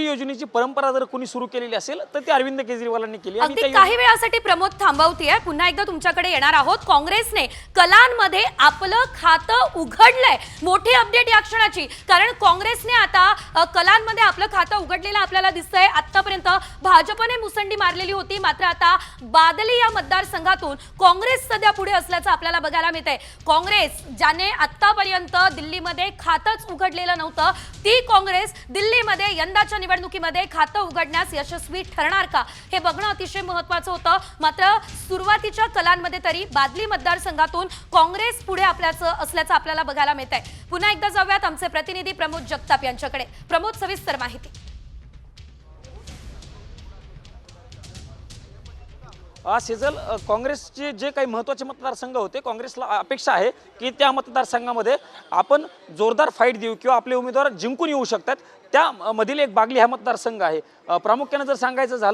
मोडी योजनेची परंपरा जर कोणी सुरू केलेली असेल तर ती अरविंद केजरीवालांनी केली। आणि अगदी काही वेळासाठी प्रमोद थांबवतीये, पुन्हा एकदा तुमच्याकडे येणार आहोत। काँग्रेसने कलांमध्ये आपलं खातं उघडलंय, मोठी अपडेट या क्षणाची, कारण काँग्रेसने आता कलांमध्ये आपलं खातं उघडलेलं आपल्याला दिसतंय। आतापर्यंत भाजपने मुसंडी मारलेली होती, मात्र आता बादली या मतदारसंघातून काँग्रेस सध्या पुढे असल्याचं आपल्याला बघायला मिळतंय। काँग्रेस ज्याने आतापर्यंत दिल्लीमध्ये खातंच उघडलेलं नव्हतं, ती काँग्रेस दिल्लीमध्ये यंदाच्या निवडणुकीमध्ये खातं उघडण्यास यशस्वी ठरणार का हे बघणं अतिशय महत्त्वाचं होतं। मात्र सुरुवातीच्या कलांमध्ये तरी बादली मतदारसंघातून काँग्रेस पुढे असल्याचं आपल्याला बघायला मिळतंय। पुन्हा एकदा जाऊयात आमचे प्रतिनिधी प्रमोद जगताप यांच्याकडे। प्रमोद, सविस्तर माहिती। सेजल, काँग्रेसचे जे काही महत्त्वाचे मतदारसंघ होते, काँग्रेसला अपेक्षा आहे की त्या मतदारसंघामध्ये आपण जोरदार फाईट देऊ किंवा आपले उमेदवार जिंकून येऊ शकतात। त्यामधील एक बागली हा मतदारसंघ आहे। प्रामुख्याने जर सांगायचं झालं